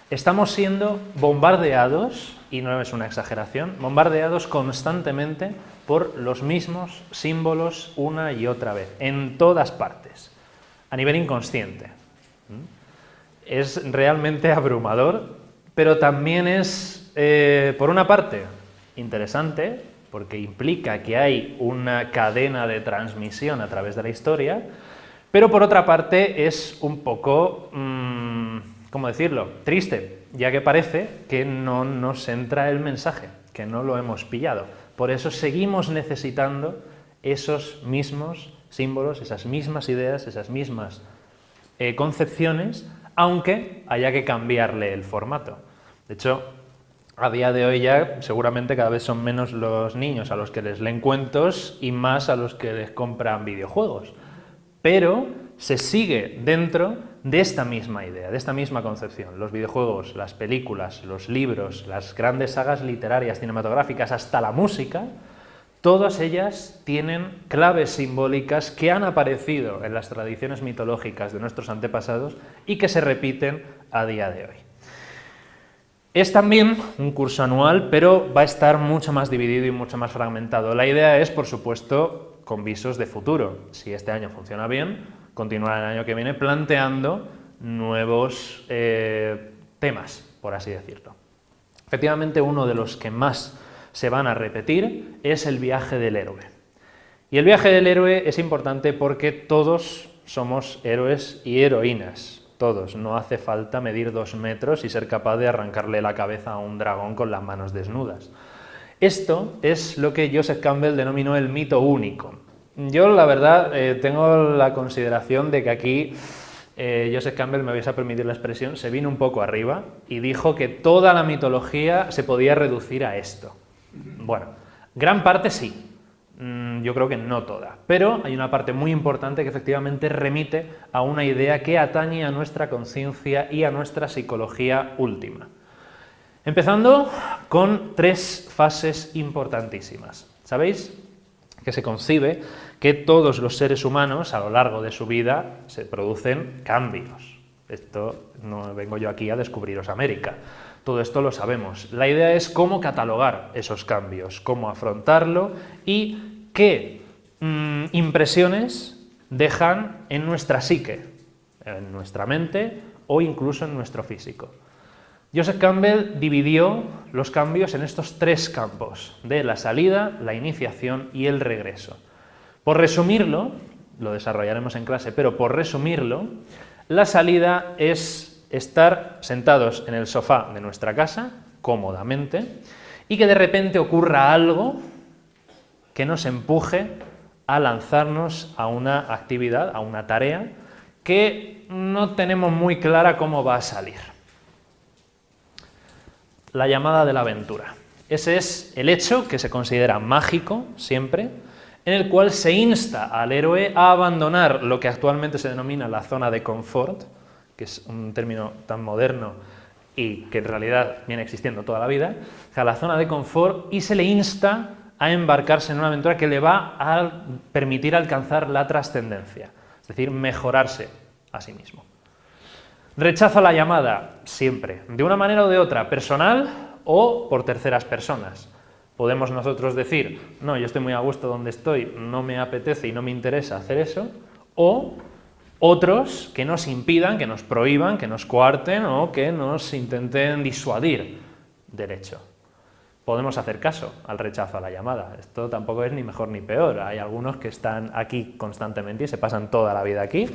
Estamos siendo bombardeados, y no es una exageración, bombardeados constantemente por los mismos símbolos una y otra vez, en todas partes, a nivel inconsciente. Es realmente abrumador, pero también es, por una parte, interesante, porque implica que hay una cadena de transmisión a través de la historia, pero por otra parte es un poco, ¿cómo decirlo?, triste, ya que parece que no nos entra el mensaje, que no lo hemos pillado. Por eso seguimos necesitando esos mismos símbolos, esas mismas ideas, esas mismas concepciones, aunque haya que cambiarle el formato. De hecho, a día de hoy ya seguramente cada vez son menos los niños a los que les leen cuentos y más a los que les compran videojuegos. Pero se sigue dentro de esta misma idea, de esta misma concepción. Los videojuegos, las películas, los libros, las grandes sagas literarias, cinematográficas, hasta la música, todas ellas tienen claves simbólicas que han aparecido en las tradiciones mitológicas de nuestros antepasados y que se repiten a día de hoy. Es también un curso anual, pero va a estar mucho más dividido y mucho más fragmentado. La idea es, por supuesto, con visos de futuro. Si este año funciona bien, continuar el año que viene planteando nuevos temas, por así decirlo. Efectivamente, uno de los que más se van a repetir es el viaje del héroe. Y el viaje del héroe es importante porque todos somos héroes y heroínas. Todos, no hace falta medir 2 metros y ser capaz de arrancarle la cabeza a un dragón con las manos desnudas. Esto es lo que Joseph Campbell denominó el mito único. Yo, la verdad, tengo la consideración de que aquí Joseph Campbell, me vais a permitir la expresión, se vino un poco arriba y dijo que toda la mitología se podía reducir a esto. Bueno, gran parte sí. Yo creo que no toda, pero hay una parte muy importante que efectivamente remite a una idea que atañe a nuestra conciencia y a nuestra psicología última. Empezando con 3 fases importantísimas. ¿Sabéis que se concibe que todos los seres humanos a lo largo de su vida se producen cambios? Esto no vengo yo aquí a descubriros América. Todo esto lo sabemos. La idea es cómo catalogar esos cambios, cómo afrontarlo y qué impresiones dejan en nuestra psique, en nuestra mente o incluso en nuestro físico. Joseph Campbell dividió los cambios en estos 3 campos, de la salida, la iniciación y el regreso. Por resumirlo, lo desarrollaremos en clase, pero por resumirlo, la salida es estar sentados en el sofá de nuestra casa, cómodamente, y que de repente ocurra algo que nos empuje a lanzarnos a una actividad, a una tarea, que no tenemos muy clara cómo va a salir. La llamada de la aventura. Ese es el hecho que se considera mágico, siempre, en el cual se insta al héroe a abandonar lo que actualmente se denomina la zona de confort, que es un término tan moderno y que en realidad viene existiendo toda la vida, o sea, la zona de confort, y se le insta a embarcarse en una aventura que le va a permitir alcanzar la trascendencia, es decir, mejorarse a sí mismo. Rechazo a la llamada, siempre, de una manera o de otra, personal o por terceras personas. Podemos nosotros decir, no, yo estoy muy a gusto donde estoy, no me apetece y no me interesa hacer eso, o otros que nos impidan, que nos prohíban, que nos coarten o que nos intenten disuadir del hecho. Podemos hacer caso al rechazo a la llamada. Esto tampoco es ni mejor ni peor. Hay algunos que están aquí constantemente y se pasan toda la vida aquí.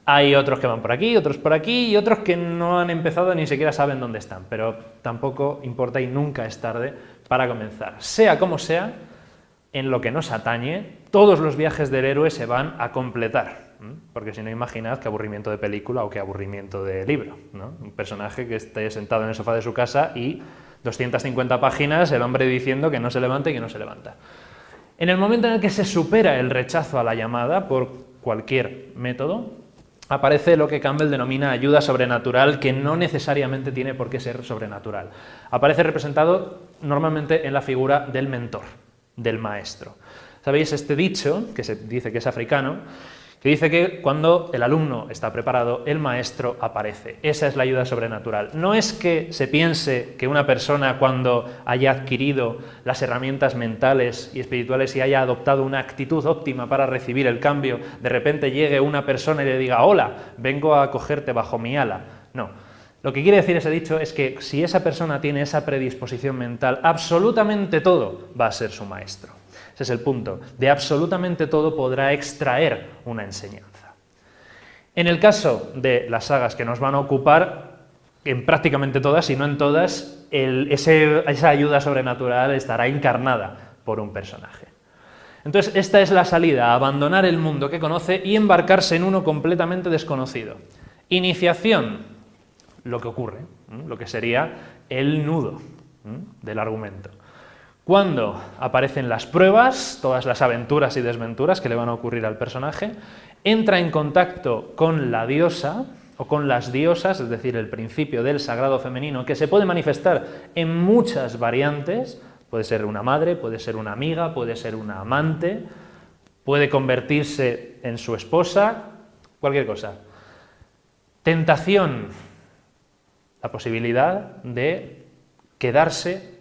Hay otros que van por aquí, otros por aquí y otros que no han empezado ni siquiera saben dónde están. Pero tampoco importa y nunca es tarde para comenzar. Sea como sea, en lo que nos atañe, todos los viajes del héroe se van a completar. Porque si no, imaginad qué aburrimiento de película o qué aburrimiento de libro, ¿no? Un personaje que esté sentado en el sofá de su casa y 250 páginas el hombre diciendo que no se levanta y que no se levanta. En el momento en el que se supera el rechazo a la llamada por cualquier método, aparece lo que Campbell denomina ayuda sobrenatural, que no necesariamente tiene por qué ser sobrenatural. Aparece representado normalmente en la figura del mentor, del maestro. ¿Sabéis este dicho, que se dice que es africano, que dice que cuando el alumno está preparado, el maestro aparece. Esa es la ayuda sobrenatural. No es que se piense que una persona, cuando haya adquirido las herramientas mentales y espirituales y haya adoptado una actitud óptima para recibir el cambio, de repente llegue una persona y le diga: hola, vengo a acogerte bajo mi ala. No. Lo que quiere decir ese dicho es que si esa persona tiene esa predisposición mental, absolutamente todo va a ser su maestro. Ese es el punto. De absolutamente todo podrá extraer una enseñanza. En el caso de las sagas que nos van a ocupar, en prácticamente todas, si no en todas, esa ayuda sobrenatural estará encarnada por un personaje. Entonces, esta es la salida: abandonar el mundo que conoce y embarcarse en uno completamente desconocido. Iniciación, lo que ocurre, lo que sería el nudo del argumento. Cuando aparecen las pruebas, todas las aventuras y desventuras que le van a ocurrir al personaje, entra en contacto con la diosa o con las diosas, es decir, el principio del sagrado femenino, que se puede manifestar en muchas variantes. Puede ser una madre, puede ser una amiga, puede ser una amante, puede convertirse en su esposa, cualquier cosa. Tentación, la posibilidad de quedarse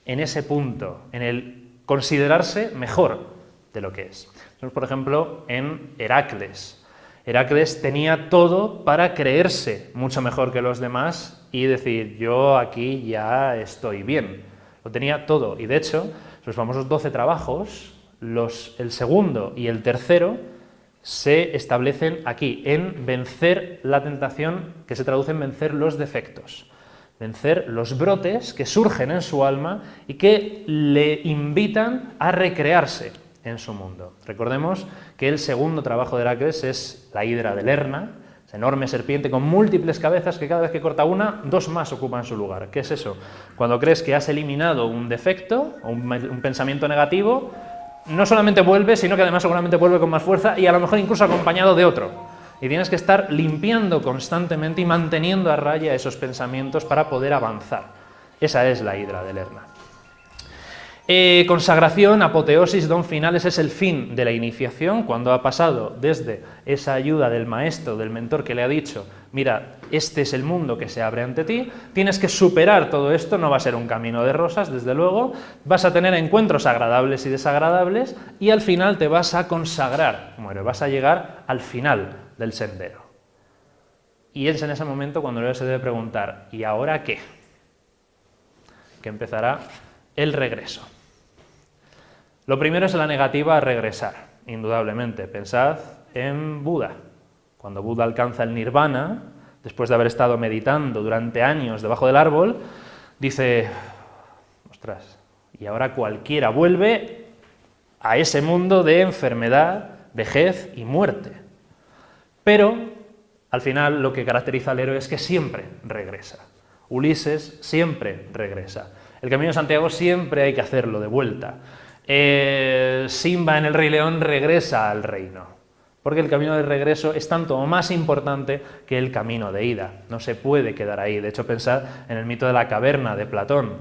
en ese punto, en el considerarse mejor de lo que es. Entonces, por ejemplo, en Heracles. Heracles tenía todo para creerse mucho mejor que los demás y decir: yo aquí ya estoy bien. Lo tenía todo, y de hecho, los famosos 12 trabajos, el segundo y el tercero, se establecen aquí, en vencer la tentación, que se traduce en vencer los defectos. Vencer los brotes que surgen en su alma y que le invitan a recrearse en su mundo. Recordemos que el segundo trabajo de Heracles es la hidra de Lerna, esa enorme serpiente con múltiples cabezas que cada vez que corta una, dos más ocupan su lugar. ¿Qué es eso? Cuando crees que has eliminado un defecto o un pensamiento negativo, no solamente vuelve, sino que además seguramente vuelve con más fuerza y a lo mejor incluso acompañado de otro. Y tienes que estar limpiando constantemente y manteniendo a raya esos pensamientos para poder avanzar. Esa es la hidra de Lerna. Consagración, apoteosis, don final, ese es el fin de la iniciación, cuando ha pasado desde esa ayuda del maestro, del mentor que le ha dicho: mira, este es el mundo que se abre ante ti, tienes que superar todo esto, no va a ser un camino de rosas, desde luego, vas a tener encuentros agradables y desagradables y al final te vas a consagrar, vas a llegar al final del sendero. Y es en ese momento cuando luego se debe preguntar: ¿y ahora qué? Que empezará el regreso. Lo primero es la negativa a regresar, indudablemente. Pensad en Buda. Cuando Buda alcanza el nirvana, después de haber estado meditando durante años debajo del árbol, dice: ostras, y ahora cualquiera vuelve a ese mundo de enfermedad, vejez y muerte. Pero, al final, lo que caracteriza al héroe es que siempre regresa. Ulises siempre regresa. El Camino de Santiago siempre hay que hacerlo de vuelta. Simba en El Rey León regresa al reino, porque el camino de regreso es tanto o más importante que el camino de ida. No se puede quedar ahí. De hecho, pensad en el mito de la caverna de Platón.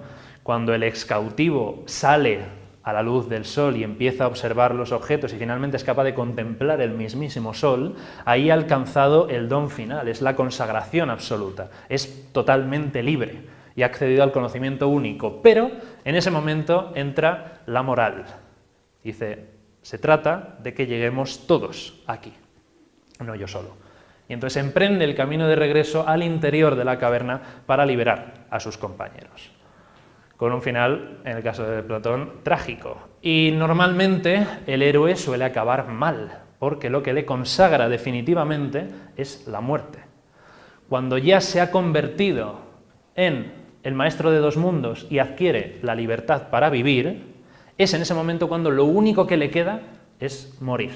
Cuando el ex cautivo sale a la luz del sol y empieza a observar los objetos y finalmente es capaz de contemplar el mismísimo sol, ahí ha alcanzado el don final, es la consagración absoluta, es totalmente libre y ha accedido al conocimiento único. Pero en ese momento entra la moral. Dice: se trata de que lleguemos todos aquí, no yo solo. Y entonces emprende el camino de regreso al interior de la caverna para liberar a sus compañeros. Con un final, en el caso de Platón, trágico. Y normalmente el héroe suele acabar mal, porque lo que le consagra definitivamente es la muerte. Cuando ya se ha convertido en el maestro de dos mundos y adquiere la libertad para vivir, es en ese momento cuando lo único que le queda es morir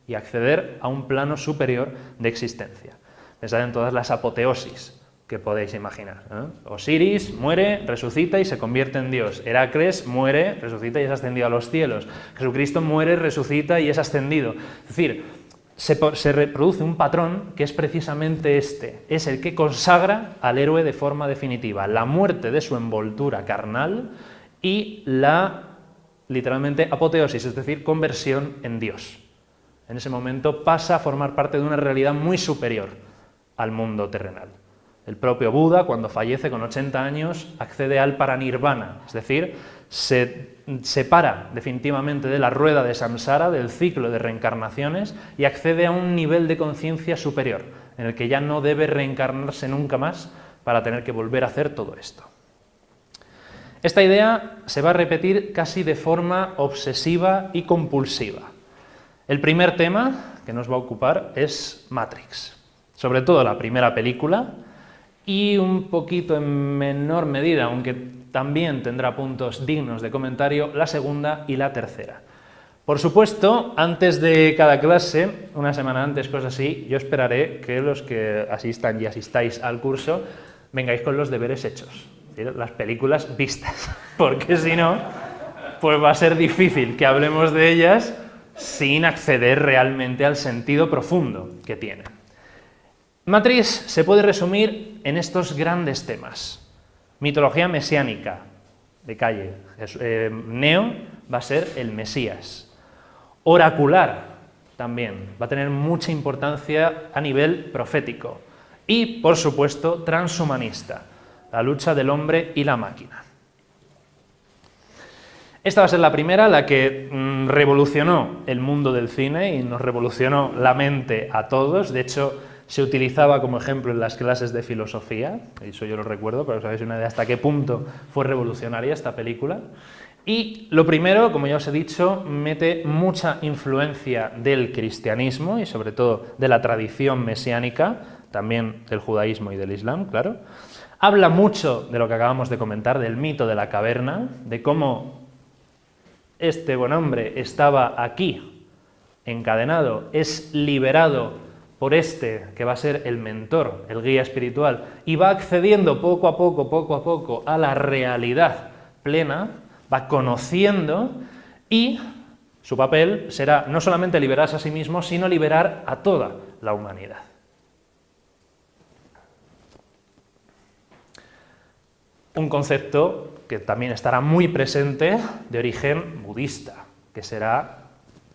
y acceder a un plano superior de existencia. Pensad en todas las apoteosis que podéis imaginar, ¿eh? Osiris muere, resucita y se convierte en Dios. Heracles muere, resucita y es ascendido a los cielos. Jesucristo muere, resucita y es ascendido. Es decir, se reproduce un patrón que es precisamente este, es el que consagra al héroe de forma definitiva, la muerte de su envoltura carnal y la, literalmente, apoteosis, es decir, conversión en Dios. En ese momento pasa a formar parte de una realidad muy superior al mundo terrenal. El propio Buda, cuando fallece con 80 años, accede al paranirvana, es decir, se separa definitivamente de la rueda de samsara, del ciclo de reencarnaciones, y accede a un nivel de conciencia superior, en el que ya no debe reencarnarse nunca más para tener que volver a hacer todo esto. Esta idea se va a repetir casi de forma obsesiva y compulsiva. El primer tema que nos va a ocupar es Matrix, sobre todo la primera película, y un poquito en menor medida, aunque también tendrá puntos dignos de comentario, la segunda y la tercera. Por supuesto, antes de cada clase, una semana antes, cosas así, yo esperaré que los que asistan y asistáis al curso vengáis con los deberes hechos, las películas vistas, porque si no, pues va a ser difícil que hablemos de ellas sin acceder realmente al sentido profundo que tienen. Matrix se puede resumir en estos grandes temas. Mitología mesiánica, de calle. Neo va a ser el Mesías. Oracular, también, va a tener mucha importancia a nivel profético. Y, por supuesto, transhumanista, la lucha del hombre y la máquina. Esta va a ser la primera, la que revolucionó el mundo del cine y nos revolucionó la mente a todos. De hecho, se utilizaba como ejemplo en las clases de filosofía, eso yo lo recuerdo, pero sabéis una idea hasta qué punto fue revolucionaria esta película. Y lo primero, como ya os he dicho, mete mucha influencia del cristianismo y sobre todo de la tradición mesiánica, también del judaísmo y del islam, claro. Habla mucho de lo que acabamos de comentar, del mito de la caverna, de cómo este buen hombre estaba aquí, encadenado, es liberado por este, que va a ser el mentor, el guía espiritual, y va accediendo poco a poco a la realidad plena, va conociendo, y su papel será no solamente liberarse a sí mismo, sino liberar a toda la humanidad. Un concepto que también estará muy presente de origen budista, que será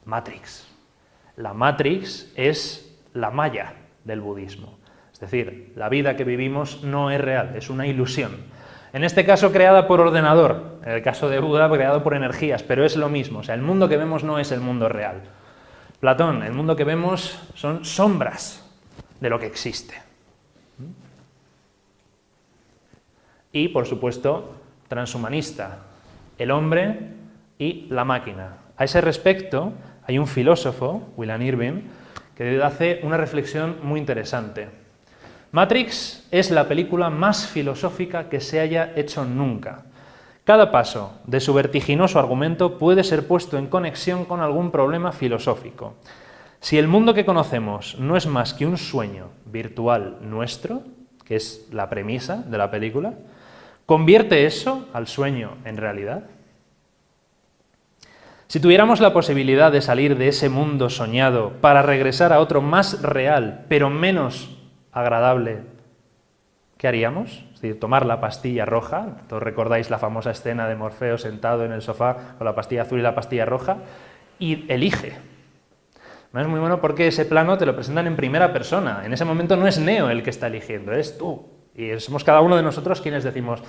Matrix. La Matrix es la malla del budismo. Es decir, la vida que vivimos no es real, es una ilusión. En este caso creada por ordenador, en el caso de Buda creado por energías, pero es lo mismo. O sea, el mundo que vemos no es el mundo real. Platón, el mundo que vemos son sombras de lo que existe. Y, por supuesto, transhumanista, el hombre y la máquina. A ese respecto, hay un filósofo, William Irving, que hace una reflexión muy interesante. Matrix es la película más filosófica que se haya hecho nunca. Cada paso de su vertiginoso argumento puede ser puesto en conexión con algún problema filosófico. Si el mundo que conocemos no es más que un sueño virtual nuestro, que es la premisa de la película, ¿convierte eso al sueño en realidad? Si tuviéramos la posibilidad de salir de ese mundo soñado para regresar a otro más real, pero menos agradable, ¿qué haríamos? Es decir, tomar la pastilla roja, todos recordáis la famosa escena de Morfeo sentado en el sofá con la pastilla azul y la pastilla roja, y elige. No es muy bueno porque ese plano te lo presentan en primera persona. En ese momento no es Neo el que está eligiendo, es tú. Y somos cada uno de nosotros quienes decimos,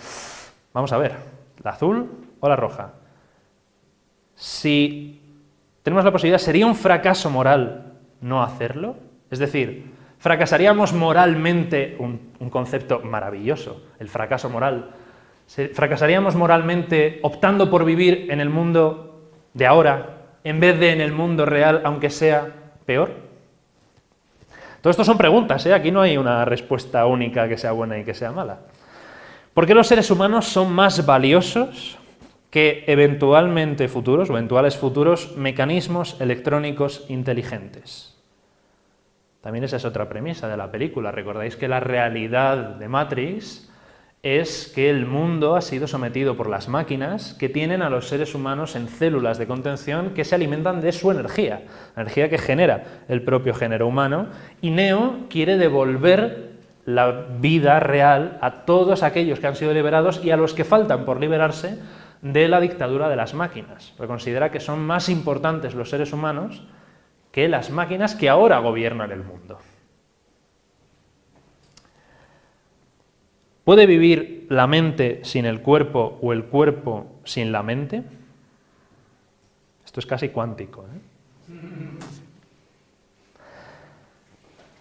vamos a ver, ¿la azul o la roja? Si tenemos la posibilidad, ¿sería un fracaso moral no hacerlo? Es decir, fracasaríamos moralmente, un concepto maravilloso, el fracaso moral. ¿Fracasaríamos moralmente optando por vivir en el mundo de ahora en vez de en el mundo real, aunque sea peor? Todo esto son preguntas, ¿eh? Aquí no hay una respuesta única que sea buena y que sea mala. ¿Por qué los seres humanos son más valiosos que eventuales futuros mecanismos electrónicos inteligentes? También esa es otra premisa de la película. Recordáis que la realidad de Matrix es que el mundo ha sido sometido por las máquinas que tienen a los seres humanos en células de contención que se alimentan de su energía, la energía que genera el propio género humano, y Neo quiere devolver la vida real a todos aquellos que han sido liberados y a los que faltan por liberarse de la dictadura de las máquinas, porque considera que son más importantes los seres humanos que las máquinas que ahora gobiernan el mundo. ¿Puede vivir la mente sin el cuerpo o el cuerpo sin la mente? Esto es casi cuántico, ¿eh?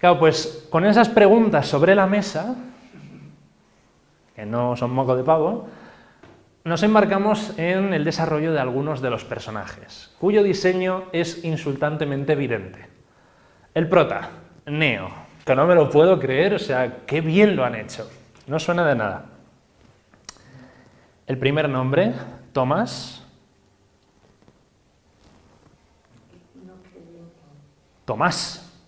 Claro, pues con esas preguntas sobre la mesa, que no son moco de pavo, nos embarcamos en el desarrollo de algunos de los personajes, cuyo diseño es insultantemente evidente. El prota, Neo, que no me lo puedo creer, o sea, qué bien lo han hecho. No suena de nada. El primer nombre, Tomás. Tomás.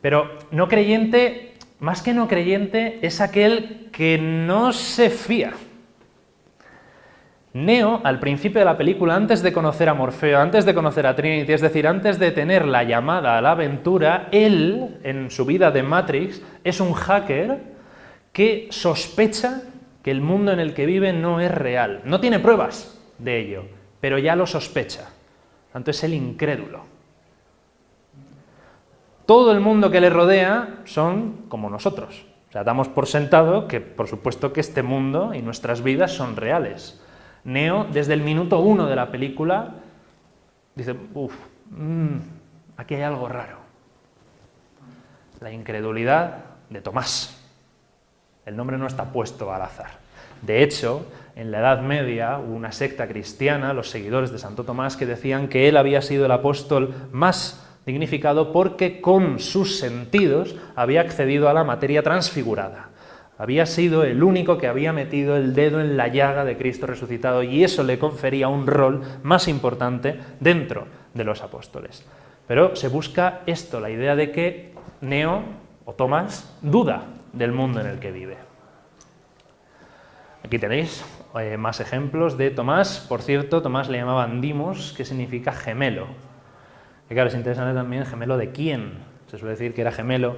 Pero no creyente, más que no creyente, es aquel que no se fía. Neo, al principio de la película, antes de conocer a Morfeo, antes de conocer a Trinity, es decir, antes de tener la llamada a la aventura, él, en su vida de Matrix, es un hacker que sospecha que el mundo en el que vive no es real. No tiene pruebas de ello, pero ya lo sospecha. Tanto es el incrédulo. Todo el mundo que le rodea son como nosotros. O sea, damos por sentado que, por supuesto, que este mundo y nuestras vidas son reales. Neo, desde el minuto 1 de la película, dice, aquí hay algo raro. La incredulidad de Tomás. El nombre no está puesto al azar. De hecho, en la Edad Media hubo una secta cristiana, los seguidores de Santo Tomás, que decían que él había sido el apóstol más dignificado porque con sus sentidos había accedido a la materia transfigurada. Había sido el único que había metido el dedo en la llaga de Cristo resucitado y eso le confería un rol más importante dentro de los apóstoles. Pero se busca esto, la idea de que Neo o Tomás duda del mundo en el que vive. Aquí tenéis más ejemplos de Tomás. Por cierto, Tomás le llamaban Dimos, que significa gemelo. Y claro, es interesante también gemelo de quién. Se suele decir que era gemelo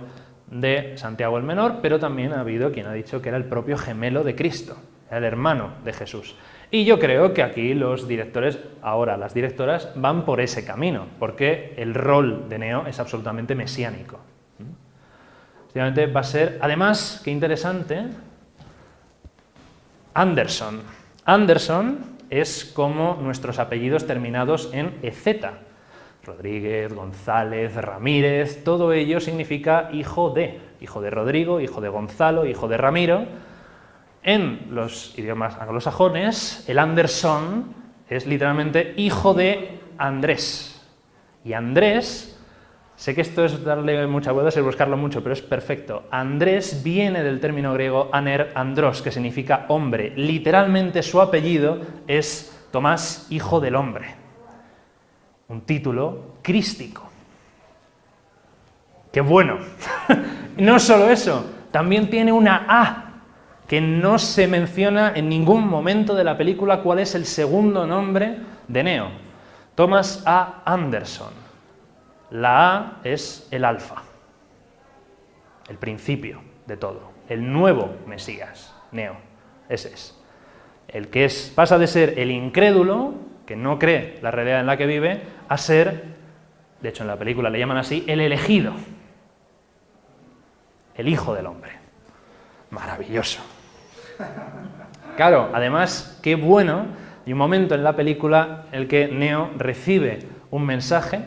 de Santiago el Menor, pero también ha habido quien ha dicho que era el propio gemelo de Cristo, era el hermano de Jesús. Y yo creo que aquí los directores, ahora las directoras, van por ese camino, porque el rol de Neo es absolutamente mesiánico. Efectivamente va a ser, además, qué interesante, Anderson. Anderson es como nuestros apellidos terminados en EZ. Rodríguez, González, Ramírez, todo ello significa hijo de Rodrigo, hijo de Gonzalo, hijo de Ramiro. En los idiomas anglosajones, el Anderson es literalmente hijo de Andrés. Y Andrés, sé que esto es darle mucha vuelta, es buscarlo mucho, pero es perfecto. Andrés viene del término griego aner andros, que significa hombre. Literalmente su apellido es Tomás, hijo del hombre. Un título crístico. ¡Qué bueno! No solo eso, también tiene una A, que no se menciona en ningún momento de la película cuál es el segundo nombre de Neo. Thomas A. Anderson. La A es el alfa, el principio de todo, el nuevo Mesías, Neo, ese es. El que pasa de ser el incrédulo, que no cree la realidad en la que vive, a ser, de hecho en la película le llaman así, el elegido, el hijo del hombre. Maravilloso. Claro, además, qué bueno, y un momento en la película en el que Neo recibe un mensaje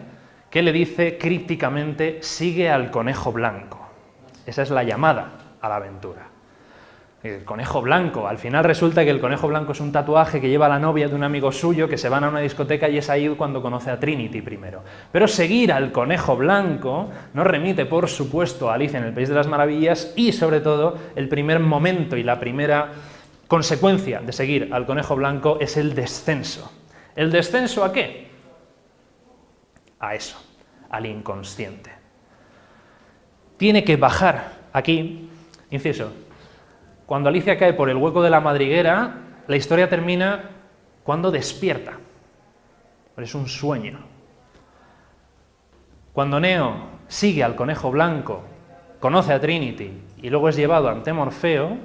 que le dice crípticamente, sigue al conejo blanco. Esa es la llamada a la aventura. El conejo blanco, al final resulta que el conejo blanco es un tatuaje que lleva la novia de un amigo suyo que se van a una discoteca y es ahí cuando conoce a Trinity primero. Pero seguir al conejo blanco nos remite, por supuesto, a Alicia en el País de las Maravillas y, sobre todo, el primer momento y la primera consecuencia de seguir al conejo blanco es el descenso. ¿El descenso a qué? A eso, al inconsciente. Tiene que bajar aquí, inciso. Cuando Alicia cae por el hueco de la madriguera, la historia termina cuando despierta. Pero es un sueño. Cuando Neo sigue al conejo blanco, conoce a Trinity y luego es llevado ante Morfeo,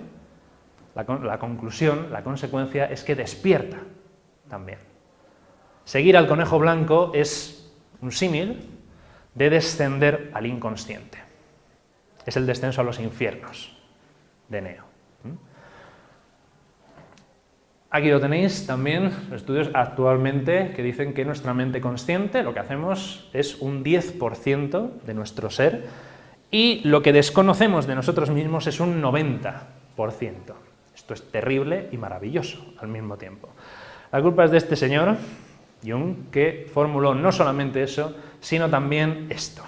la conclusión, la consecuencia es que despierta también. Seguir al conejo blanco es un símil de descender al inconsciente. Es el descenso a los infiernos de Neo. Aquí lo tenéis también, estudios actualmente que dicen que nuestra mente consciente, lo que hacemos es un 10% de nuestro ser y lo que desconocemos de nosotros mismos es un 90%. Esto es terrible y maravilloso al mismo tiempo. La culpa es de este señor, Jung, que formuló no solamente eso, sino también esto.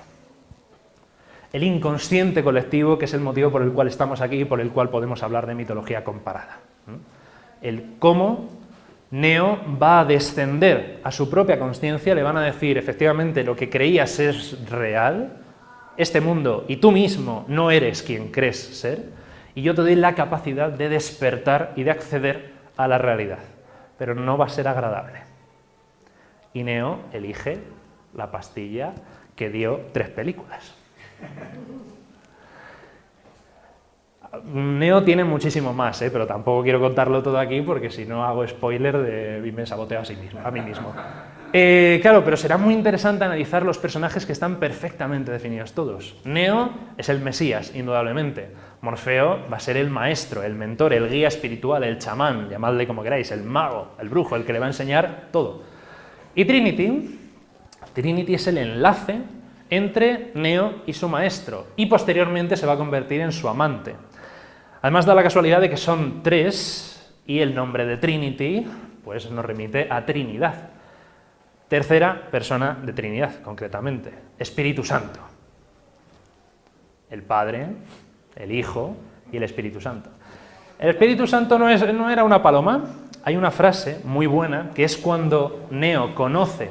El inconsciente colectivo, que es el motivo por el cual estamos aquí y por el cual podemos hablar de mitología comparada. El cómo Neo va a descender a su propia consciencia, le van a decir, efectivamente, lo que creías es real, este mundo y tú mismo no eres quien crees ser, y yo te doy la capacidad de despertar y de acceder a la realidad, pero no va a ser agradable. Y Neo elige la pastilla que dio 3 películas. Neo tiene muchísimo más, pero tampoco quiero contarlo todo aquí porque si no hago spoiler y me saboteo a mí mismo. Claro, pero será muy interesante analizar los personajes que están perfectamente definidos todos. Neo es el Mesías, indudablemente. Morfeo va a ser el maestro, el mentor, el guía espiritual, el chamán, llamadle como queráis, el mago, el brujo, el que le va a enseñar todo. Y Trinity es el enlace entre Neo y su maestro, y posteriormente se va a convertir en su amante. Además da la casualidad de que son 3, y el nombre de Trinity pues, nos remite a Trinidad. Tercera persona de Trinidad, concretamente, Espíritu Santo. El Padre, el Hijo y el Espíritu Santo. El Espíritu Santo no era una paloma. Hay una frase muy buena, que es cuando Neo conoce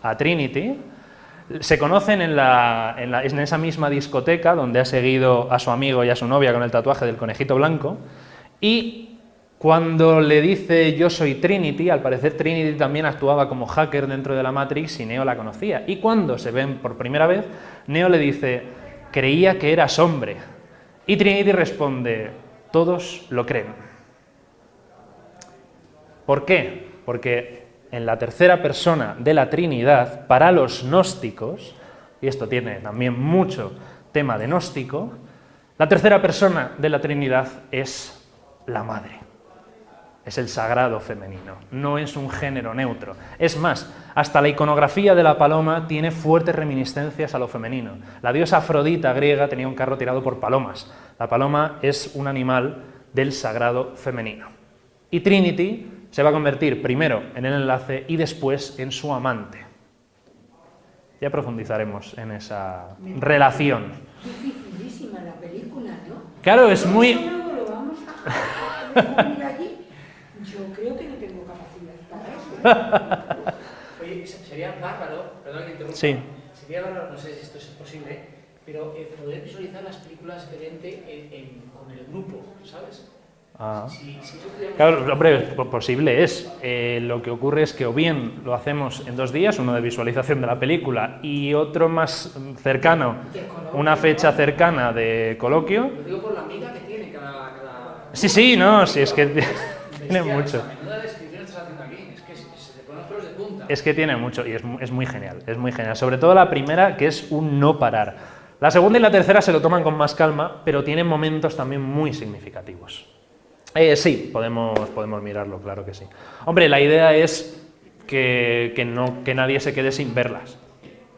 a Trinity. Se conocen en esa misma discoteca donde ha seguido a su amigo y a su novia con el tatuaje del conejito blanco, y cuando le dice yo soy Trinity, al parecer Trinity también actuaba como hacker dentro de la Matrix y Neo la conocía, y cuando se ven por primera vez, Neo le dice creía que eras hombre, y Trinity responde todos lo creen. ¿Por qué? Porque en la tercera persona de la Trinidad, para los gnósticos, y esto tiene también mucho tema de gnóstico, la tercera persona de la Trinidad es la madre, es el sagrado femenino, no es un género neutro. Es más, hasta la iconografía de la paloma tiene fuertes reminiscencias a lo femenino. La diosa Afrodita griega tenía un carro tirado por palomas. La paloma es un animal del sagrado femenino. Y Trinity se va a convertir primero en el enlace y después en su amante. Ya profundizaremos en esa relación. Dificilísima la película, ¿no? Claro, es muy... Lo vamos a poner allí. Yo creo que no tengo capacidad para eso. Oye, sería bárbaro, perdón que interrumpa, Sí. sería bárbaro, no sé si esto es posible, pero poder visualizar las películas diferente con el grupo, ¿sabes? Ah. Si eso pudiéramos... Claro, hombre, posible es. Lo que ocurre es que o bien lo hacemos en 2 días, uno de visualización de la película y otro más cercano, una fecha cercana de coloquio. Lo digo por la amiga que tiene cada... Sí, no, sí, es que tiene mucho. Menuda descripción estás haciendo aquí, es que se te ponen los pelos de punta. Es que tiene mucho y es muy genial, es muy genial. Sobre todo la primera, que es un no parar. La segunda y la tercera se lo toman con más calma, pero tienen momentos también muy significativos. Sí, podemos mirarlo, claro que sí. Hombre, la idea es que nadie se quede sin verlas,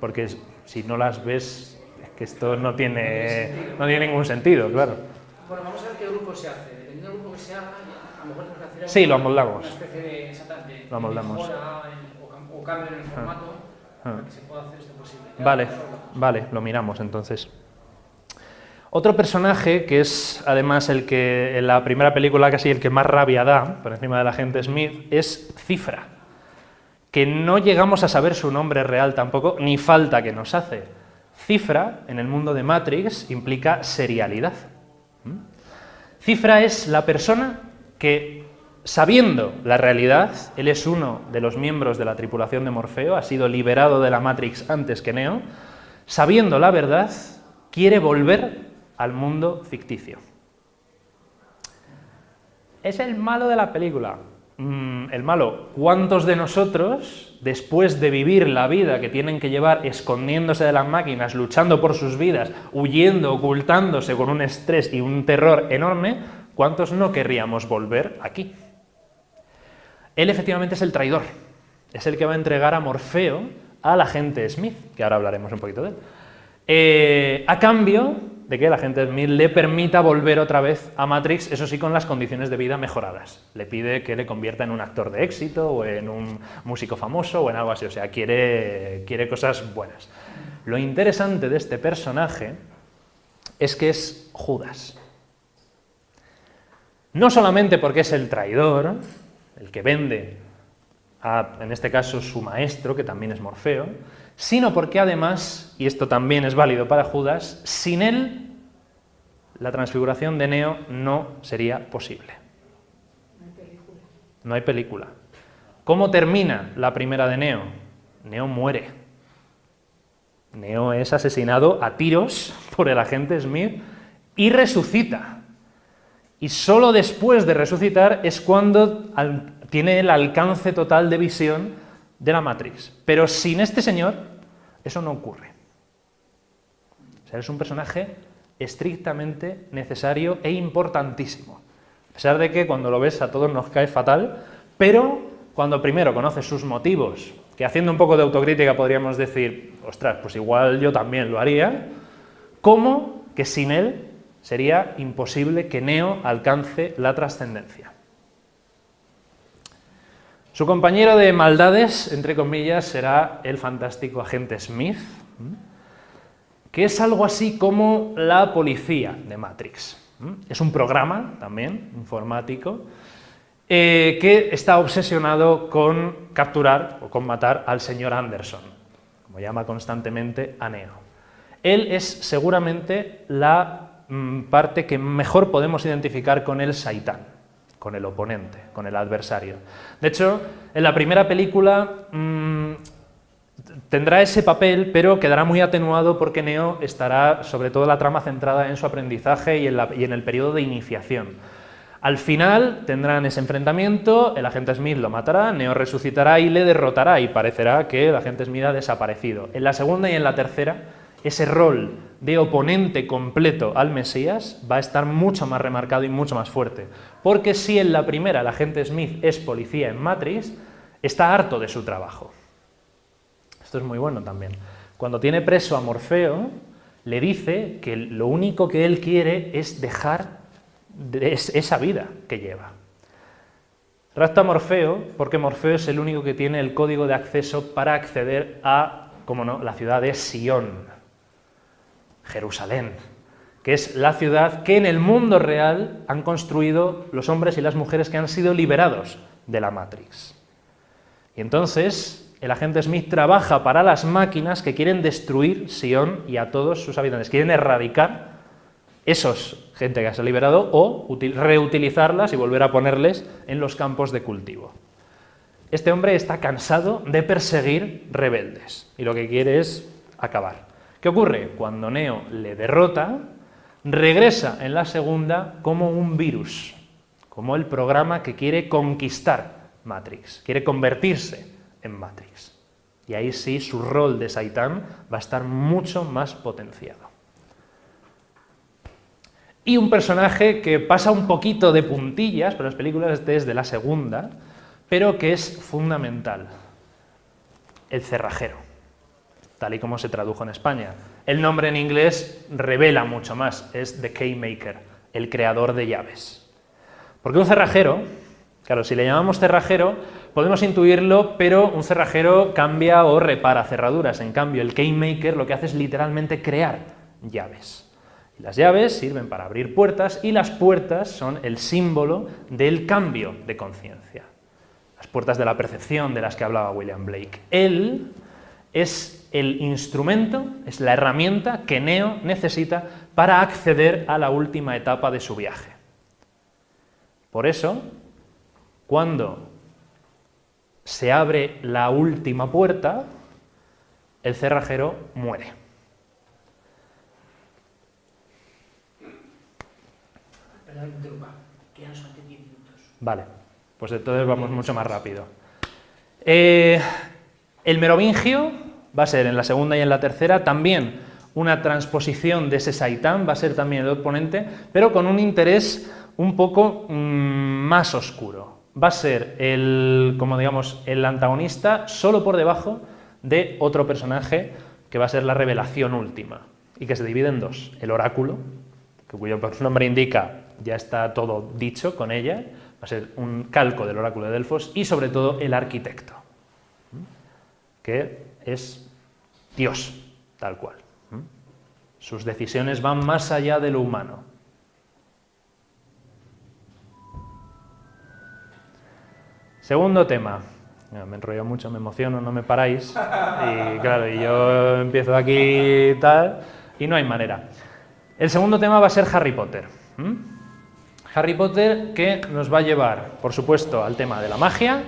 porque si no las ves, es que esto no tiene ningún sentido, claro. Bueno, vamos a ver qué grupo se hace. Dependiendo del grupo que se haga, a lo mejor tenemos que hacer Sí, lo amoldamos. una especie de Lo amoldamos. mejora o cambio en el formato para que se pueda hacer esto posible. Vale, lo miramos entonces. Otro personaje, que es además el que en la primera película casi el que más rabia da, por encima del agente Smith, es Cifra, que no llegamos a saber su nombre real tampoco, ni falta que nos hace. Cifra, en el mundo de Matrix, implica serialidad. Cifra es la persona que, sabiendo la realidad, él es uno de los miembros de la tripulación de Morfeo, ha sido liberado de la Matrix antes que Neo, sabiendo la verdad, quiere volver al mundo ficticio. Es el malo de la película. el malo, ¿cuántos de nosotros, después de vivir la vida que tienen que llevar escondiéndose de las máquinas, luchando por sus vidas, huyendo, ocultándose con un estrés y un terror enorme, cuántos no querríamos volver aquí? Él efectivamente es el traidor, es el que va a entregar a Morfeo al agente Smith, que ahora hablaremos un poquito de él, a cambio de que el agente Smith le permita volver otra vez a Matrix, eso sí con las condiciones de vida mejoradas. Le pide que le convierta en un actor de éxito o en un músico famoso o en algo así, o sea, quiere cosas buenas. Lo interesante de este personaje es que es Judas. No solamente porque es el traidor, el que vende a, en este caso, su maestro, que también es Morfeo, sino porque además, y esto también es válido para Judas, sin él la transfiguración de Neo no sería posible. No hay película. ¿Cómo termina la primera de Neo? Neo muere. Neo es asesinado a tiros por el agente Smith y resucita. Y solo después de resucitar es cuando tiene el alcance total de visión de la Matrix. Pero sin este señor, eso no ocurre. O sea, es un personaje estrictamente necesario e importantísimo. A pesar de que cuando lo ves a todos nos cae fatal, pero cuando primero conoces sus motivos, que haciendo un poco de autocrítica podríamos decir, ostras, pues igual yo también lo haría, como que sin él sería imposible que Neo alcance la trascendencia. Su compañero de maldades, entre comillas, será el fantástico agente Smith, que es algo así como la policía de Matrix. Es un programa también informático que está obsesionado con capturar o con matar al señor Anderson, como llama constantemente a Neo. Él es seguramente la parte que mejor podemos identificar con el Saitán, con el oponente, con el adversario. De hecho, en la primera película tendrá ese papel, pero quedará muy atenuado porque Neo estará, sobre todo la trama centrada en su aprendizaje y en el periodo de iniciación. Al final tendrán ese enfrentamiento, el agente Smith lo matará, Neo resucitará y le derrotará y parecerá que el agente Smith ha desaparecido. En la segunda y en la tercera, ese rol de oponente completo al Mesías va a estar mucho más remarcado y mucho más fuerte. Porque si en la primera el agente Smith es policía en Matrix, está harto de su trabajo. Esto es muy bueno también. Cuando tiene preso a Morfeo, le dice que lo único que él quiere es dejar esa vida que lleva. Rapta a Morfeo porque Morfeo es el único que tiene el código de acceso para acceder a, como no, la ciudad de Sion, Jerusalén, que es la ciudad que en el mundo real han construido los hombres y las mujeres que han sido liberados de la Matrix. Y entonces el agente Smith trabaja para las máquinas que quieren destruir Sion y a todos sus habitantes, quieren erradicar esos gente que se ha liberado o reutilizarlas y volver a ponerles en los campos de cultivo. Este hombre está cansado de perseguir rebeldes y lo que quiere es acabar. ¿Qué ocurre? Cuando Neo le derrota, regresa en la segunda como un virus, como el programa que quiere conquistar Matrix, quiere convertirse en Matrix. Y ahí sí su rol de Saitán va a estar mucho más potenciado. Y un personaje que pasa un poquito de puntillas, pero las películas desde la segunda, pero que es fundamental, el cerrajero, tal y como se tradujo en España. El nombre en inglés revela mucho más, es The Keymaker, el creador de llaves. Porque un cerrajero, claro, si le llamamos cerrajero, podemos intuirlo, pero un cerrajero cambia o repara cerraduras. En cambio, el Keymaker lo que hace es literalmente crear llaves. Y las llaves sirven para abrir puertas y las puertas son el símbolo del cambio de conciencia. Las puertas de la percepción de las que hablaba William Blake. Él es el instrumento, es la herramienta que Neo necesita para acceder a la última etapa de su viaje. Por eso, cuando se abre la última puerta, el cerrajero muere. Perdón, interrumpa, quedan solamente 10 minutos. Vale. Pues entonces vamos mucho más rápido. El merovingio va a ser en la segunda y en la tercera también una transposición de ese Saitán, va a ser también el oponente, pero con un interés un poco más oscuro. Va a ser como digamos, el antagonista solo por debajo de otro personaje que va a ser la revelación última y que se divide en dos. El oráculo, cuyo nombre indica ya está todo dicho con ella, va a ser un calco del oráculo de Delfos, y sobre todo el arquitecto, que es Dios, tal cual. Sus decisiones van más allá de lo humano. Segundo tema. Me enrollo mucho, me emociono, no me paráis. Y claro, y yo empiezo aquí y tal, y no hay manera. El segundo tema va a ser Harry Potter. Harry Potter, que nos va a llevar, por supuesto, al tema de la magia,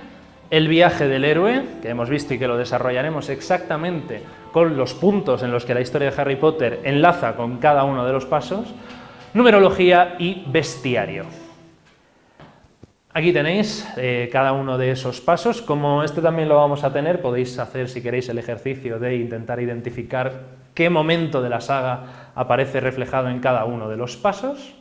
el viaje del héroe, que hemos visto y que lo desarrollaremos exactamente con los puntos en los que la historia de Harry Potter enlaza con cada uno de los pasos, numerología y bestiario. Aquí tenéis cada uno de esos pasos. Como este también lo vamos a tener, podéis hacer, si queréis, el ejercicio de intentar identificar qué momento de la saga aparece reflejado en cada uno de los pasos.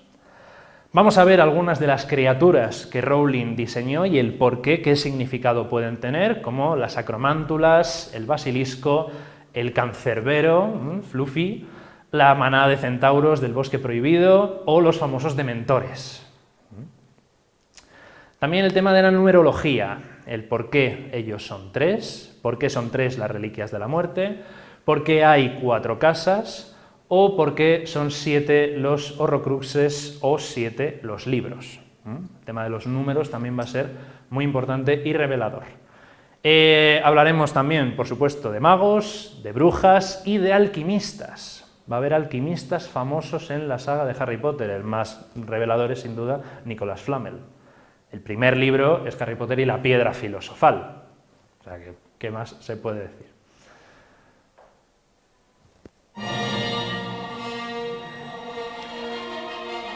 Vamos a ver algunas de las criaturas que Rowling diseñó y el por qué, qué significado pueden tener, como las acromántulas, el basilisco, el cancerbero, Fluffy, la manada de centauros del bosque prohibido o los famosos dementores. También el tema de la numerología, el por qué ellos son 3, por qué son 3 las reliquias de la muerte, por qué hay 4 casas, o por qué son 7 los horrocruxes o 7 los libros. El tema de los números también va a ser muy importante y revelador. Hablaremos también, por supuesto, de magos, de brujas y de alquimistas. Va a haber alquimistas famosos en la saga de Harry Potter. El más revelador es, sin duda, Nicolas Flamel. El primer libro es Harry Potter y la piedra filosofal. O sea, ¿qué más se puede decir?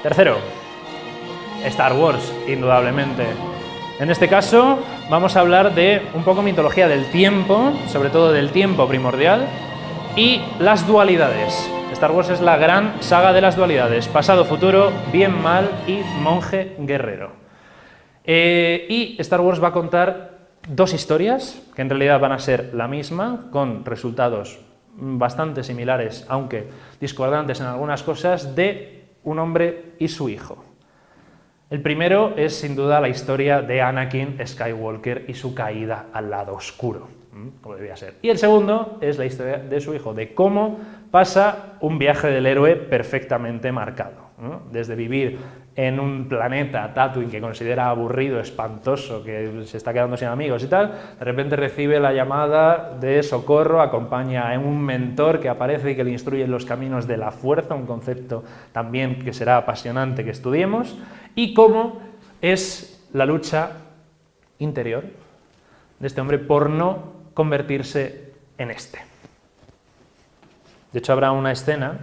Tercero, Star Wars, indudablemente. En este caso vamos a hablar de un poco mitología del tiempo, sobre todo del tiempo primordial, y las dualidades. Star Wars es la gran saga de las dualidades, pasado, futuro, bien, mal y monje guerrero. Y Star Wars va a contar 2 historias, que en realidad van a ser la misma, con resultados bastante similares, aunque discordantes en algunas cosas, de un hombre y su hijo. El primero es sin duda la historia de Anakin Skywalker y su caída al lado oscuro, como debía ser. Y el segundo es la historia de su hijo, de cómo pasa un viaje del héroe perfectamente marcado, ¿no? Desde vivir en un planeta, Tatooine, que considera aburrido, espantoso, que se está quedando sin amigos y tal, de repente recibe la llamada de socorro, acompaña a un mentor que aparece y que le instruye en los caminos de la fuerza, un concepto también que será apasionante que estudiemos, y cómo es la lucha interior de este hombre por no convertirse en este. De hecho, habrá una escena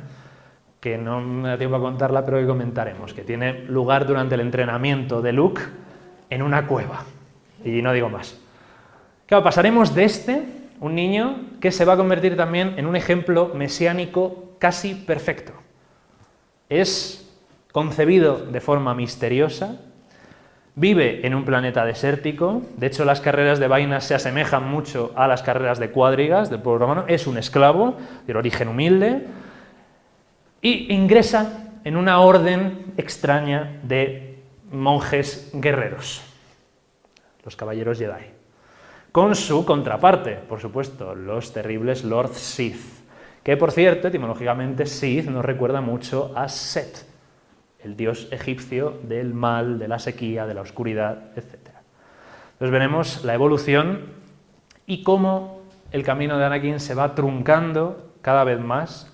que no me da tiempo a contarla, pero que comentaremos, que tiene lugar durante el entrenamiento de Luke en una cueva. Y no digo más. Claro, pasaremos de un niño que se va a convertir también en un ejemplo mesiánico casi perfecto. Es concebido de forma misteriosa, vive en un planeta desértico, de hecho las carreras de vainas se asemejan mucho a las carreras de cuadrigas del pueblo romano, es un esclavo de origen humilde, y ingresa en una orden extraña de monjes guerreros, los caballeros Jedi, con su contraparte, por supuesto, los terribles Lord Sith, que por cierto, etimológicamente Sith nos recuerda mucho a Set, el dios egipcio del mal, de la sequía, de la oscuridad, etc. Entonces veremos la evolución y cómo el camino de Anakin se va truncando cada vez más.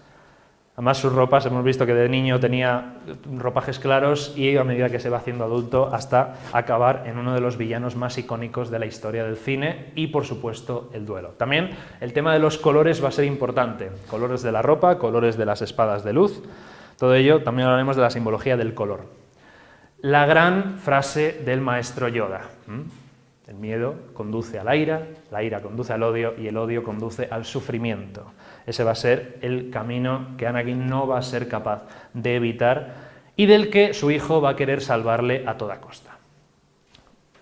Además, sus ropas, hemos visto que de niño tenía ropajes claros y a medida que se va haciendo adulto hasta acabar en uno de los villanos más icónicos de la historia del cine y, por supuesto, el duelo. También el tema de los colores va a ser importante. Colores de la ropa, colores de las espadas de luz. Todo ello también hablaremos de la simbología del color. La gran frase del maestro Yoda. El miedo conduce a la ira conduce al odio y el odio conduce al sufrimiento. Ese va a ser el camino que Anakin no va a ser capaz de evitar y del que su hijo va a querer salvarle a toda costa.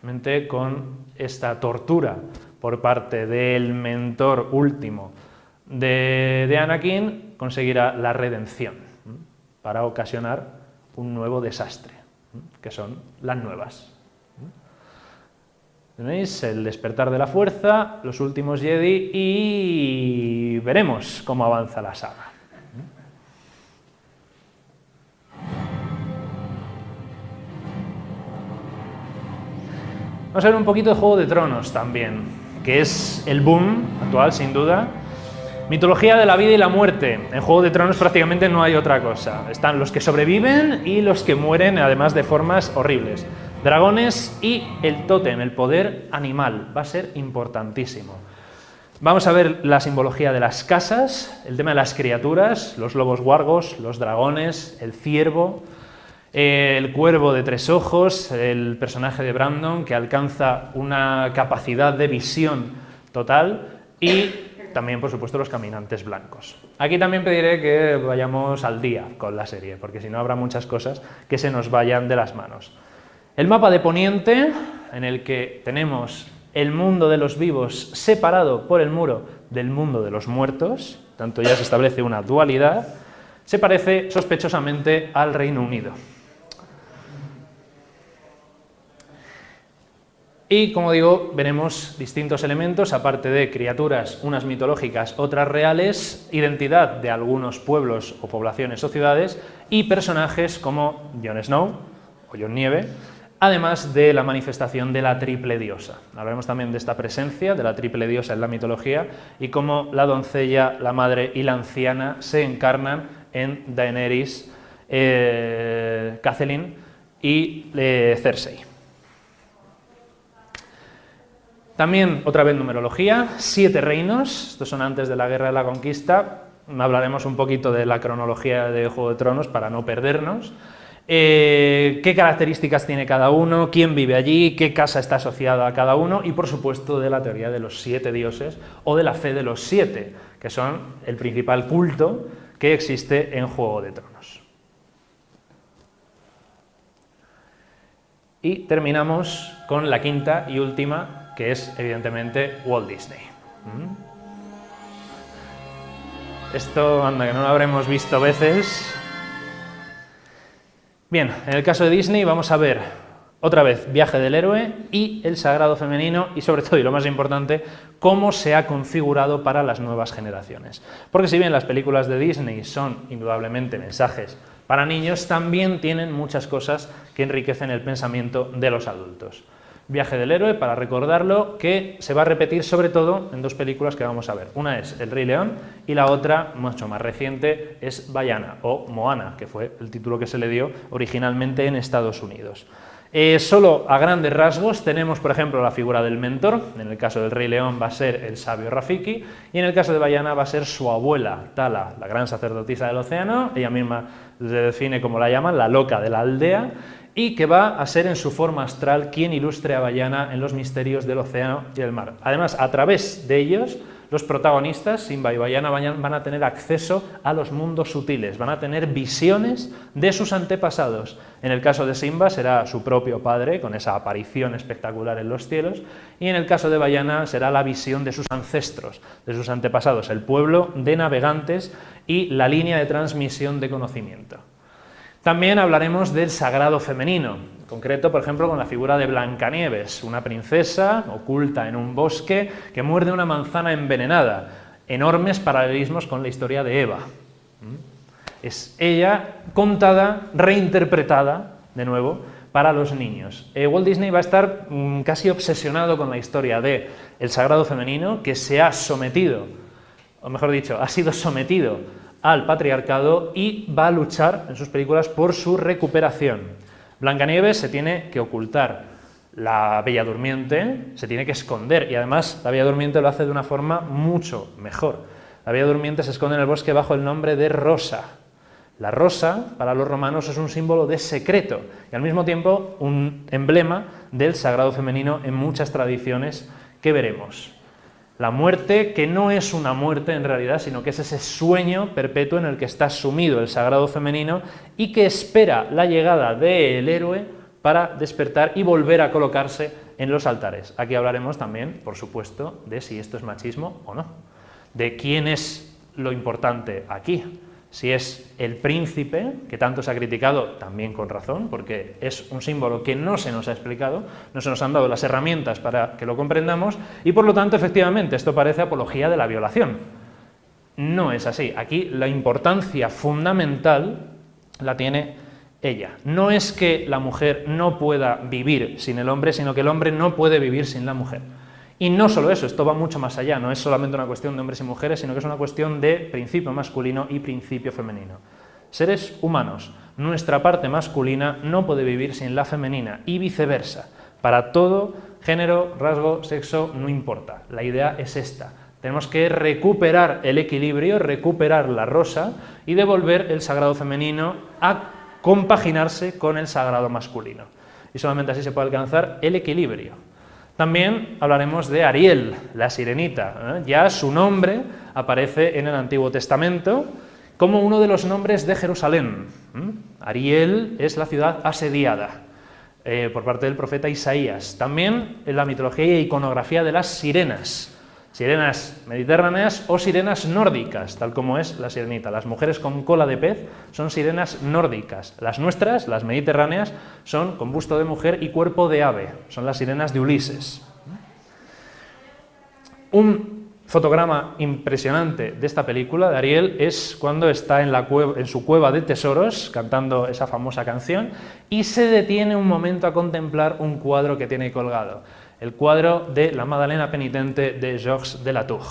Realmente con esta tortura por parte del mentor último de Anakin conseguirá la redención para ocasionar un nuevo desastre, que son las nuevas. Tenéis el despertar de la fuerza, los últimos Jedi y veremos cómo avanza la saga. Vamos a ver un poquito de Juego de Tronos también, que es el boom actual sin duda. Mitología de la vida y la muerte. En Juego de Tronos prácticamente no hay otra cosa. Están los que sobreviven y los que mueren, además de formas horribles. Dragones y el tótem, el poder animal, va a ser importantísimo. Vamos a ver la simbología de las casas, el tema de las criaturas, los lobos guargos, los dragones, el ciervo, el cuervo de 3 ojos, el personaje de Brandon que alcanza una capacidad de visión total y también, por supuesto, los caminantes blancos. Aquí también pediré que vayamos al día con la serie, porque si no habrá muchas cosas que se nos vayan de las manos. El mapa de Poniente, en el que tenemos el mundo de los vivos separado por el muro del mundo de los muertos, tanto ya se establece una dualidad, se parece sospechosamente al Reino Unido. Y, como digo, veremos distintos elementos, aparte de criaturas, unas mitológicas, otras reales, identidad de algunos pueblos o poblaciones o ciudades, y personajes como Jon Snow o Jon Nieve, además de la manifestación de la triple diosa. Hablaremos también de esta presencia de la triple diosa en la mitología y cómo la doncella, la madre y la anciana se encarnan en Daenerys, Catelyn y Cersei. También, otra vez, numerología, 7 reinos, estos son antes de la Guerra de la Conquista, hablaremos un poquito de la cronología de Juego de Tronos para no perdernos, qué características tiene cada uno, quién vive allí, qué casa está asociada a cada uno y, por supuesto, de la teoría de los 7 dioses o de la fe de los 7, que son el principal culto que existe en Juego de Tronos. Y terminamos con la quinta y última, que es, evidentemente, Walt Disney. Esto, anda, que no lo habremos visto veces. Bien, en el caso de Disney vamos a ver, otra vez, Viaje del Héroe y el Sagrado Femenino y, sobre todo, y lo más importante, cómo se ha configurado para las nuevas generaciones. Porque si bien las películas de Disney son, indudablemente, mensajes para niños, también tienen muchas cosas que enriquecen el pensamiento de los adultos. Viaje del Héroe, para recordarlo, que se va a repetir sobre todo en 2 películas que vamos a ver. Una es El Rey León y la otra, mucho más reciente, es Vaiana o Moana, que fue el título que se le dio originalmente en Estados Unidos. Solo a grandes rasgos tenemos, por ejemplo, la figura del mentor. En el caso del Rey León va a ser el sabio Rafiki y en el caso de Vaiana va a ser su abuela, Tala, la gran sacerdotisa del océano. Ella misma se define como la llaman, la loca de la aldea, y que va a ser en su forma astral quien ilustre a Vaiana en los misterios del océano y del mar. Además, a través de ellos, los protagonistas, Simba y Vaiana, van a tener acceso a los mundos sutiles, van a tener visiones de sus antepasados. En el caso de Simba será su propio padre, con esa aparición espectacular en los cielos, y en el caso de Vaiana será la visión de sus ancestros, de sus antepasados, el pueblo de navegantes y la línea de transmisión de conocimiento. También hablaremos del sagrado femenino, en concreto, por ejemplo, con la figura de Blancanieves, una princesa oculta en un bosque que muerde una manzana envenenada. Enormes paralelismos con la historia de Eva. Es ella contada, reinterpretada, de nuevo, para los niños. Walt Disney va a estar casi obsesionado con la historia de el sagrado femenino, que se ha sometido, o mejor dicho, ha sido sometido al patriarcado y va a luchar en sus películas por su recuperación. Blancanieves se tiene que ocultar, la Bella Durmiente se tiene que esconder y además la Bella Durmiente lo hace de una forma mucho mejor. La Bella Durmiente se esconde en el bosque bajo el nombre de Rosa, La rosa, para los romanos, es un símbolo de secreto y al mismo tiempo un emblema del sagrado femenino en muchas tradiciones que veremos. La muerte, que no es una muerte en realidad, sino que es ese sueño perpetuo en el que está sumido el sagrado femenino y que espera la llegada del héroe para despertar y volver a colocarse en los altares. Aquí hablaremos también, por supuesto, de si esto es machismo o no, de quién es lo importante aquí. Si es el príncipe, que tanto se ha criticado, también con razón, porque es un símbolo que no se nos ha explicado, no se nos han dado las herramientas para que lo comprendamos, y por lo tanto, efectivamente, esto parece apología de la violación. No es así. Aquí la importancia fundamental la tiene ella. No es que la mujer no pueda vivir sin el hombre, sino que el hombre no puede vivir sin la mujer. Y no solo eso, esto va mucho más allá, no es solamente una cuestión de hombres y mujeres, sino que es una cuestión de principio masculino y principio femenino. Seres humanos, nuestra parte masculina no puede vivir sin la femenina y viceversa. Para todo, género, rasgo, sexo, no importa. La idea es esta. Tenemos que recuperar el equilibrio, recuperar la rosa y devolver el sagrado femenino a compaginarse con el sagrado masculino. Y solamente así se puede alcanzar el equilibrio. También hablaremos de Ariel, la sirenita. Ya su nombre aparece en el Antiguo Testamento como uno de los nombres de Jerusalén. Ariel es la ciudad asediada por parte del profeta Isaías. También en la mitología y iconografía de las sirenas. Sirenas mediterráneas o sirenas nórdicas, tal como es la sirenita. Las mujeres con cola de pez son sirenas nórdicas. Las nuestras, las mediterráneas, son con busto de mujer y cuerpo de ave. Son las sirenas de Ulises. Un fotograma impresionante de esta película, de Ariel, es cuando está en su cueva de tesoros, cantando esa famosa canción, y se detiene un momento a contemplar un cuadro que tiene colgado. El cuadro de la Magdalena penitente de Georges de la Tour.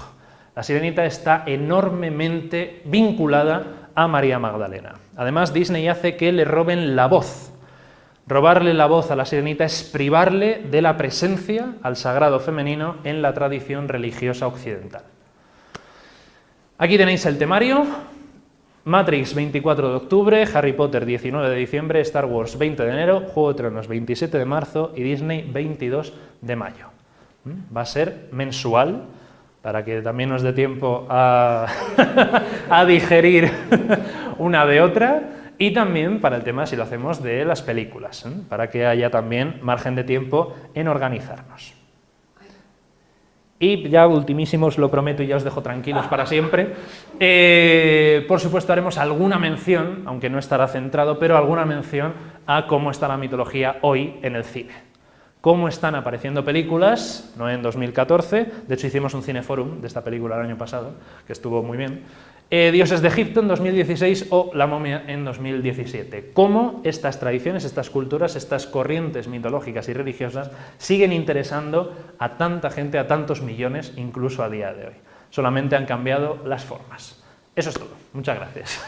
La sirenita está enormemente vinculada a María Magdalena. Además, Disney hace que le roben la voz. Robarle la voz a la sirenita es privarle de la presencia al sagrado femenino en la tradición religiosa occidental. Aquí tenéis el temario. Matrix 24 de octubre, Harry Potter 19 de diciembre, Star Wars 20 de enero, Juego de Tronos 27 de marzo y Disney 22 de mayo. Va a ser mensual, para que también nos dé tiempo a, a digerir una de otra, y también para el tema, si lo hacemos, de las películas, para que haya también margen de tiempo en organizarnos. Y ya ultimísimo, os lo prometo y ya os dejo tranquilos para siempre. Por supuesto haremos alguna mención, aunque no estará centrado, pero alguna mención a cómo está la mitología hoy en el cine. Cómo están apareciendo películas, no en 2014, de hecho hicimos un cineforum de esta película el año pasado, que estuvo muy bien, Dioses de Egipto en 2016 o La momia en 2017. Cómo estas tradiciones, estas culturas, estas corrientes mitológicas y religiosas siguen interesando a tanta gente, a tantos millones, incluso a día de hoy. Solamente han cambiado las formas. Eso es todo. Muchas gracias.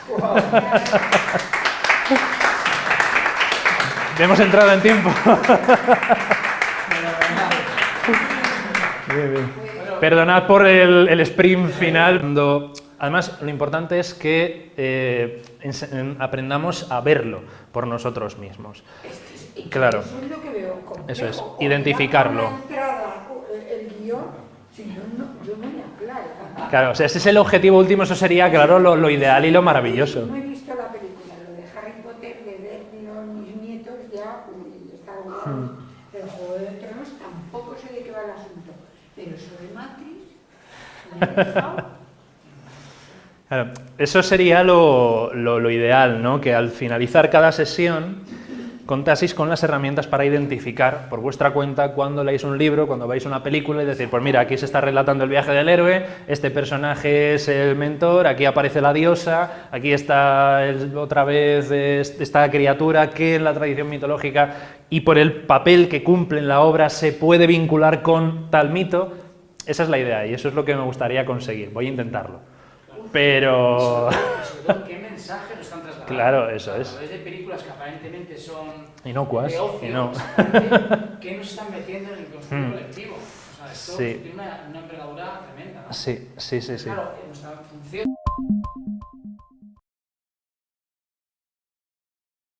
Hemos entrado en tiempo. Bien, bien. Perdonad por el sprint final. Además, lo importante es que aprendamos a verlo por nosotros mismos. Claro. Eso es lo que veo complejo. Eso es, identificarlo. La entrada, el guión, si yo no me aclaro. Claro, o sea, ese es el objetivo último, eso sería, claro, lo ideal y lo maravilloso. No he visto la película, lo de Harry Potter, de ver mis nietos ya, está bueno. Pero Juego de Tronos tampoco sé de qué va el asunto. Pero sobre Matrix, me he dejado. Claro, eso sería lo ideal, ¿no? Que al finalizar cada sesión contaseis con las herramientas para identificar por vuestra cuenta cuando leáis un libro, cuando veáis una película y decir, pues mira, aquí se está relatando el viaje del héroe, este personaje es el mentor, aquí aparece la diosa, aquí está otra vez esta criatura que en la tradición mitológica y por el papel que cumple en la obra se puede vincular con tal mito. Esa es la idea y eso es lo que me gustaría conseguir. Voy a intentarlo. Pero... Sobre todo, ¿qué mensaje nos están trasladando? Claro, eso es. A través de películas que aparentemente son inocuas, de ocio, y no. ¿Qué nos están metiendo en el inconsciente colectivo? O sea, esto Sí. tiene una envergadura tremenda, ¿no? Sí. Claro, nuestra función...